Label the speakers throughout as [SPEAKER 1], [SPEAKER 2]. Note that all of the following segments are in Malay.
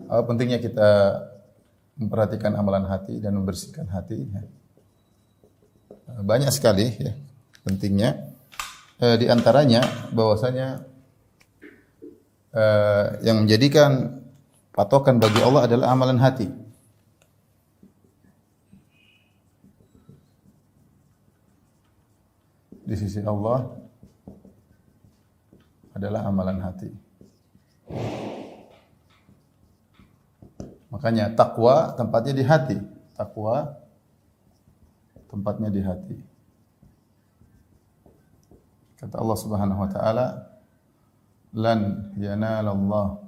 [SPEAKER 1] pentingnya kita memperhatikan amalan hati dan membersihkan hati. Banyak sekali ya pentingnya. Di antaranya bahwasanya yang menjadikan patokan bagi Allah adalah amalan hati. Di sisi Allah adalah amalan hati. Makanya takwa tempatnya di hati. Takwa tempatnya di hati. Kata Allah Subhanahu wa taala, "Lan yanalallah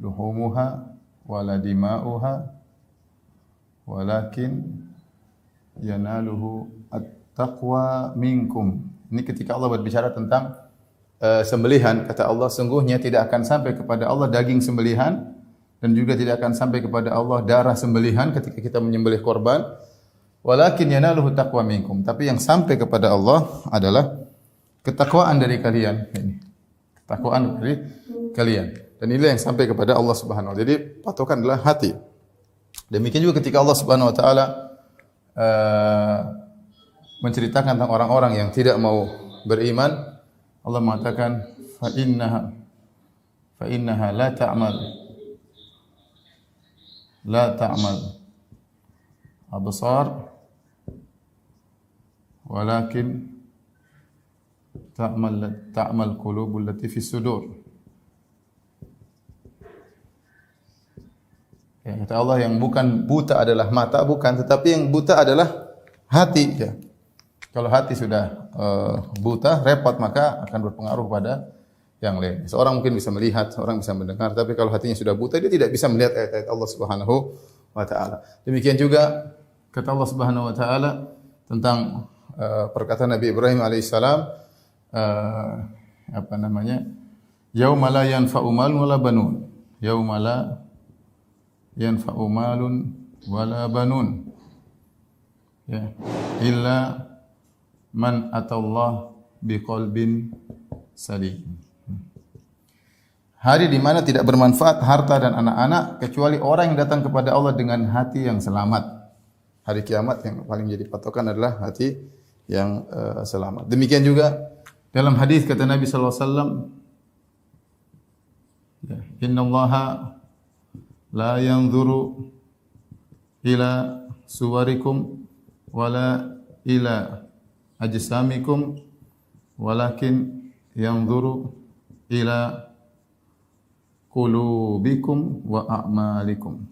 [SPEAKER 1] luhumuha wala dima'uha walakin yanaluhu at-taqwa minkum." Ini ketika Allah berbicara tentang sembelihan, kata Allah, sungguhnya tidak akan sampai kepada Allah daging sembelihan dan juga tidak akan sampai kepada Allah darah sembelihan ketika kita menyembelih korban. Walakin yanaluhu taqwa minkum. Tapi yang sampai kepada Allah adalah ketakwaan dari kalian. Ini ketakwaan dari kalian. Dan inilah yang sampai kepada Allah Subhanahu wa taala. Jadi patokan adalah hati. Demikian juga ketika Allah Subhanahu wa taala menceritakan tentang orang-orang yang tidak mau beriman, Allah mengatakan fa innaha la ta'mal absar walakin ta'mal qulubul lati fis sudur. Ya, kata Allah, yang bukan buta adalah mata, bukan, tetapi yang buta adalah hati. Ya. Kalau hati sudah buta, repot, maka akan berpengaruh pada yang lain. Seorang mungkin bisa melihat, seorang bisa mendengar, tapi kalau hatinya sudah buta, dia tidak bisa melihat ayat-ayat Allah Subhanahu wa taala. Demikian juga kata Allah Subhanahu wa taala tentang perkataan Nabi Ibrahim alaihissalam, yauma la yanfa'u malun wala banun. Yauma la yanfa'u malun wala banun. Ya, illa man atallah biqalbin salim. Hari di mana tidak bermanfaat harta dan anak-anak kecuali orang yang datang kepada Allah dengan hati yang selamat. Hari kiamat yang paling jadi patokan adalah hati yang selamat. Demikian juga dalam hadis kata Nabi sallallahu alaihi wasallam, "Innallaha la yanzuru ila suwarikum wala ila ajsamikum walakin yanzuru ila qulubikum wa a'malikum."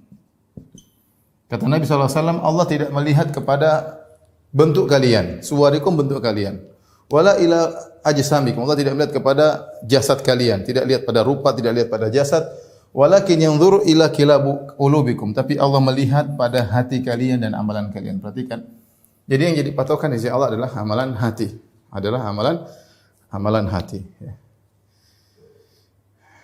[SPEAKER 1] Kata Nabi sallallahu alaihi wasallam, Allah tidak melihat kepada bentuk kalian, suwarikum bentuk kalian, wala ila ajsamikum, Allah tidak melihat kepada jasad kalian, tidak lihat pada rupa, tidak lihat pada jasad, walakin yanzuru ila qulubikum, tapi Allah melihat pada hati kalian dan amalan kalian. Perhatikan. Jadi yang jadi patokan di sisi Allah adalah amalan hati, adalah amalan hati. Ya.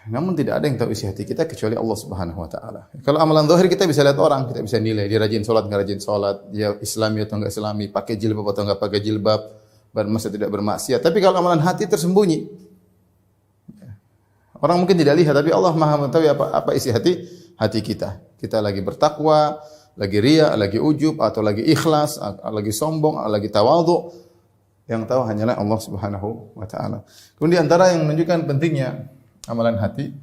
[SPEAKER 1] Namun tidak ada yang tahu isi hati kita kecuali Allah Subhanahu wa taala. Kalau amalan zahir kita bisa lihat orang, kita bisa nilai dia rajin salat enggak rajin salat, dia Islami atau enggak Islami, pakai jilbab atau enggak pakai jilbab, bermaksiat tidak bermaksiat. Tapi kalau amalan hati tersembunyi. Orang mungkin tidak lihat, tapi Allah Maha mengetahui apa isi hati kita. Kita lagi bertakwa, lagi riya, lagi ujub, atau lagi ikhlas, lagi sombong, lagi tawadhu. Yang tahu hanyalah Allah Subhanahu wa taala. Kemudian antara yang menunjukkan pentingnya amalan hati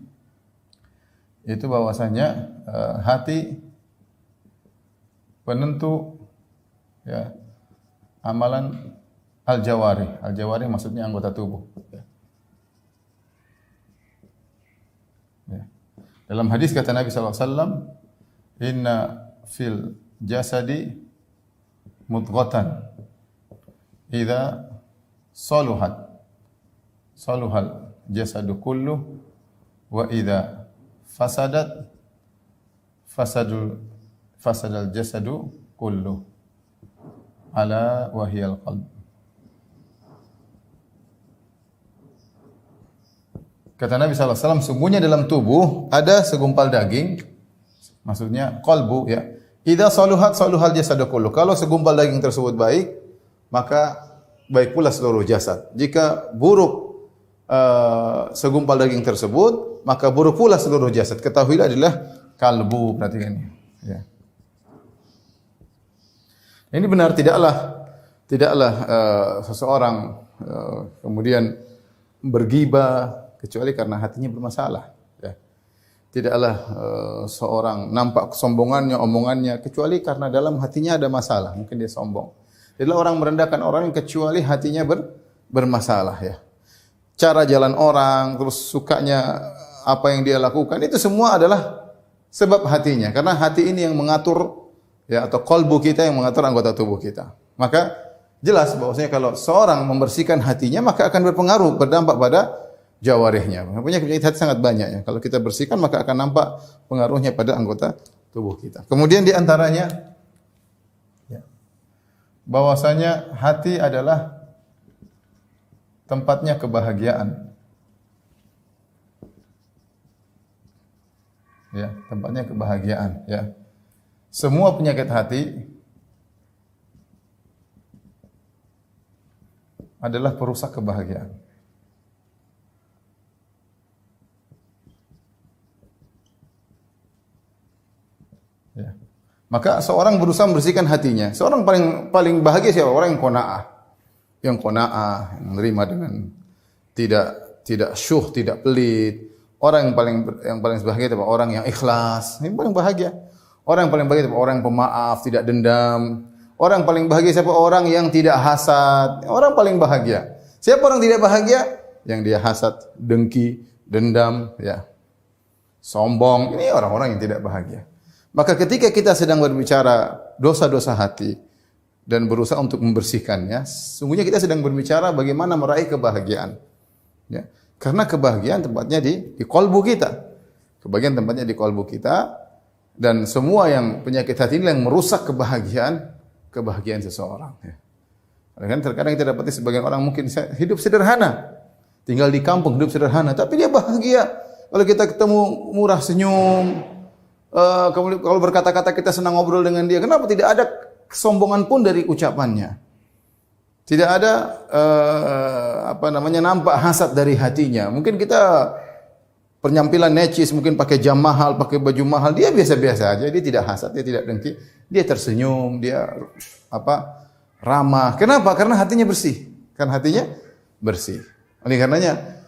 [SPEAKER 1] yaitu bahwasanya hati penentu ya amalan al-jawarih. Al-jawarih maksudnya anggota tubuh. Ya. Dalam hadis kata Nabi sallallahu alaihi wasallam, "Inna fil jasadi mudghatan idza saluhat saluhal jasadu kullu wa idza fasadat fasadal jasadu kullu ala wa hiyal qalb." Kata Nabi sallallahu alaihi wasallam, sungguhnya dalam tubuh ada segumpal daging, maksudnya qalbu ya. Idza saluhat saluhal jasadu kullu. Kalau segumpal daging tersebut baik, maka baik pula seluruh jasad. Jika buruk segumpal daging tersebut, maka buruk pula seluruh jasad. Ketahuilah adalah kalbu, perhatikan ini. Ya. Ini benar, tidaklah seseorang kemudian bergibah kecuali karena hatinya bermasalah. Ya. Tidaklah seorang nampak kesombongannya, omongannya kecuali karena dalam hatinya ada masalah. Mungkin dia sombong. Tidaklah orang merendahkan orang kecuali hatinya bermasalah. Ya. Cara jalan orang, terus sukanya apa yang dia lakukan, itu semua adalah sebab hatinya. Karena hati ini yang mengatur, ya, atau qalbu kita yang mengatur anggota tubuh kita. Maka jelas bahwasanya kalau seorang membersihkan hatinya, maka akan berpengaruh, berdampak pada jawarihnya. Penyakit hati sangat banyak ya. Kalau kita bersihkan, maka akan nampak pengaruhnya pada anggota tubuh kita. Kemudian di antaranya, ya, bahwasanya hati adalah tempatnya kebahagiaan. Ya, tempatnya kebahagiaan, ya. Semua penyakit hati adalah perusak kebahagiaan. Ya. Maka seorang berusaha membersihkan hatinya. Seorang paling bahagia siapa? Orang yang qanaah. Yang menerima dengan tidak syuh, tidak pelit. Orang yang paling bahagia adalah orang yang ikhlas. Ini paling bahagia. Orang yang paling bahagia adalah orang yang pemaaf, tidak dendam. Orang yang paling bahagia siapa? Orang yang tidak hasad. Orang paling bahagia. Siapa orang tidak bahagia? Yang dia hasad, dengki, dendam, ya, sombong. Ini orang-orang yang tidak bahagia. Maka ketika kita sedang berbicara dosa-dosa hati dan berusaha untuk membersihkannya, sungguhnya kita sedang berbicara bagaimana meraih kebahagiaan. Ya. Karena kebahagiaan tempatnya di qalbu kita. Kebahagiaan tempatnya di qalbu kita, dan semua yang penyakit hati ini yang merusak kebahagiaan seseorang. Ya. Terkadang kita dapati sebagian orang mungkin hidup sederhana, tinggal di kampung, hidup sederhana, tapi dia bahagia. Kalau kita ketemu murah senyum, kalau berkata-kata kita senang ngobrol dengan dia. Kenapa? Tidak ada kesombongan pun dari ucapannya. Tidak ada nampak hasad dari hatinya. Mungkin kita penampilan necis, mungkin pakai jam mahal, pakai baju mahal, dia biasa-biasa aja, dia tidak hasad, dia tidak dengki, dia tersenyum, dia ramah. Kenapa? Karena hatinya bersih. Karena hatinya bersih. Oleh karenanya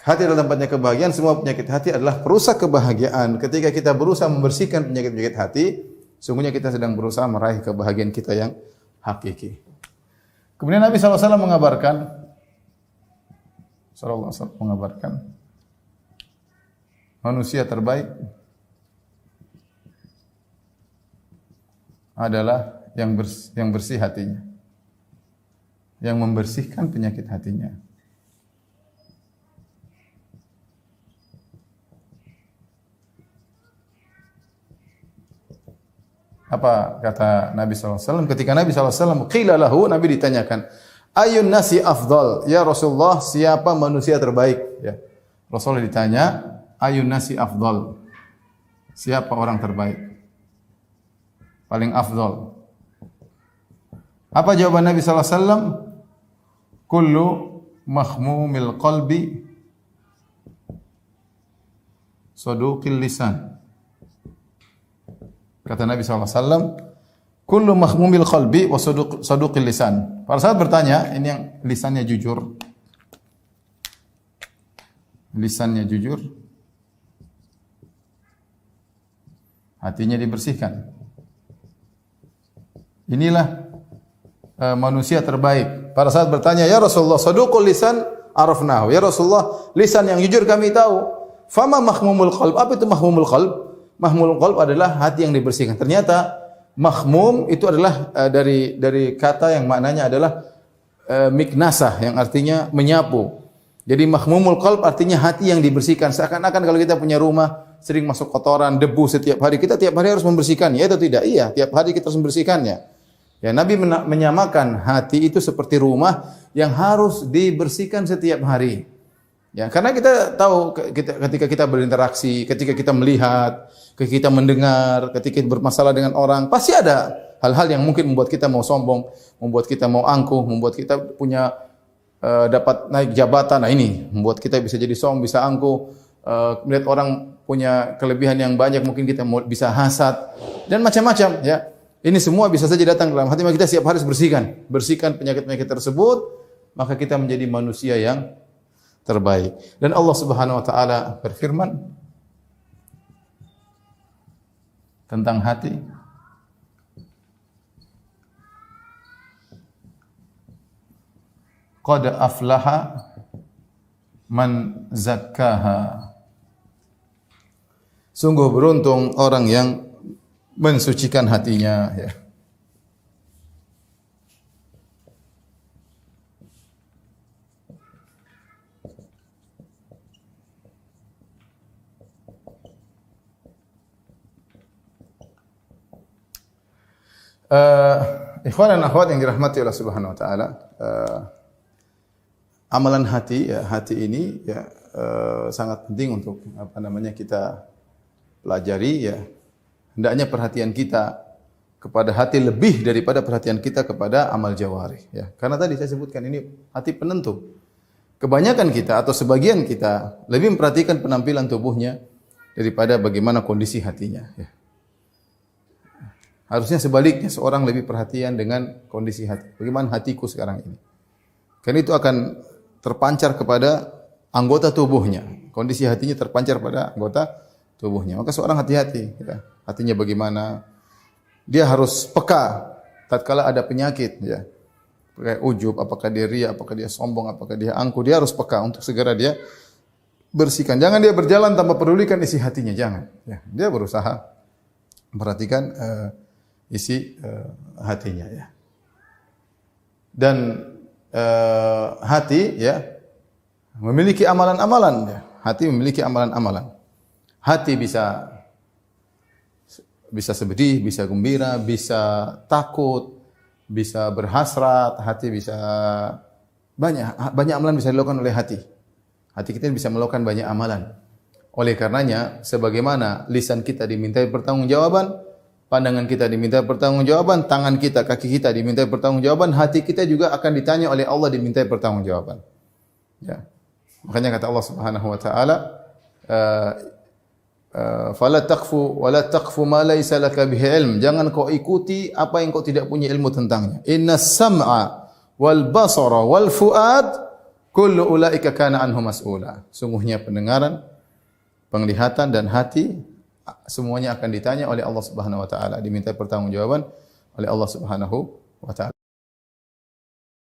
[SPEAKER 1] hati adalah tempatnya kebahagiaan. Semua penyakit hati adalah perusak kebahagiaan. Ketika kita berusaha membersihkan penyakit-penyakit hati, sungguhnya kita sedang berusaha meraih kebahagiaan kita yang hakiki. Kemudian Nabi SAW mengabarkan, manusia terbaik adalah yang bersih hatinya, yang membersihkan penyakit hatinya. Apa kata Nabi SAW? Ketika Nabi SAW qila lahu, Nabi ditanyakan, ayun nasi afdal? Ya Rasulullah, siapa manusia terbaik? Ya. Rasulullah ditanya, ayun nasi afdal? Siapa orang terbaik? Paling afdal. Apa jawaban Nabi SAW? Kullu mahmumil qalbi saduqil lisan. Kata Nabi SAW, kullu mahmumil qalbi wa saduqil lisan. Para sahabat bertanya, ini yang lisannya jujur. Lisannya jujur. Hatinya dibersihkan. Inilah manusia terbaik. Para sahabat bertanya, ya Rasulullah, saduqul lisan arafnahu. Ya Rasulullah, lisan yang jujur kami tahu. Fama mahmumul qalb? Apa itu mahmumul qalb? Mahmumul qalb adalah hati yang dibersihkan. Ternyata mahmum itu adalah dari kata yang maknanya adalah miknasah, yang artinya menyapu. Jadi mahmumul qalb artinya hati yang dibersihkan. Seakan-akan kalau kita punya rumah sering masuk kotoran, debu setiap hari, kita tiap hari harus membersihkannya. Itu tidak? Iya, tiap hari kita harus membersihkannya. Ya, Nabi menyamakan hati itu seperti rumah yang harus dibersihkan setiap hari. Ya, karena kita tahu ketika kita berinteraksi, ketika kita melihat, ketika kita mendengar, ketika kita bermasalah dengan orang, pasti ada hal-hal yang mungkin membuat kita mau sombong, membuat kita mau angkuh, membuat kita punya dapat naik jabatan. Nah ini membuat kita bisa jadi sombong, bisa angkuh. Melihat orang punya kelebihan yang banyak, mungkin kita bisa hasad dan macam-macam. Ya, ini semua bisa saja datang dalam hati. Maka kita setiap hari harus bersihkan penyakit-penyakit tersebut. Maka kita menjadi manusia yang terbaik. Dan Allah Subhanahu Wa Taala berfirman tentang hati. Qad aflaha man zakkaha. Sungguh beruntung orang yang mensucikan hatinya, ya. Ikhwan dan akhwat yang dirahmati Allah Subhanahu wa taala, amalan hati, ya, hati ini ya sangat penting untuk kita pelajari, ya. Hendaknya perhatian kita kepada hati lebih daripada perhatian kita kepada amal jawarih, ya. Karena tadi saya sebutkan ini hati penentu. Kebanyakan kita atau sebagian kita lebih memperhatikan penampilan tubuhnya daripada bagaimana kondisi hatinya, ya. Harusnya sebaliknya, seorang lebih perhatian dengan kondisi hati. Bagaimana hatiku sekarang ini? Karena itu akan terpancar kepada anggota tubuhnya. Kondisi hatinya terpancar pada anggota tubuhnya. Maka seorang hati-hati, ya. Hatinya bagaimana? Dia harus peka tatkala ada penyakit, ya. Kayak ujub, apakah dia ria, apakah dia sombong, apakah dia angkuh. Dia harus peka untuk segera dia bersihkan. Jangan dia berjalan tanpa pedulikan isi hatinya, jangan. Ya. Dia berusaha memperhatikan isi hatinya, ya. Dan hati, ya, memiliki amalan-amalan, ya. Hati memiliki amalan-amalan. Hati bisa sedih, bisa gembira, bisa takut, bisa berhasrat. Hati bisa banyak amalan bisa dilakukan oleh hati. Hati kita bisa melakukan banyak amalan. Oleh karenanya, sebagaimana lisan kita dimintai pertanggungjawaban, pandangan kita diminta pertanggungjawaban, tangan kita, kaki kita diminta pertanggungjawaban, hati kita juga akan ditanya oleh Allah diminta pertanggungjawaban. Ya. Makanya kata Allah Subhanahu wa taala, fala taqfu wa la taqfu ma laysa laka bihi ilm. Jangan kau ikuti apa yang kau tidak punya ilmu tentangnya. Innas sam'a wal basara wal fuad kullu ulaika kana anhu mas'ula. Sungguhnya pendengaran, penglihatan dan hati semuanya akan ditanya oleh Allah Subhanahu wa taala, diminta pertanggungjawaban oleh Allah Subhanahu wa taala.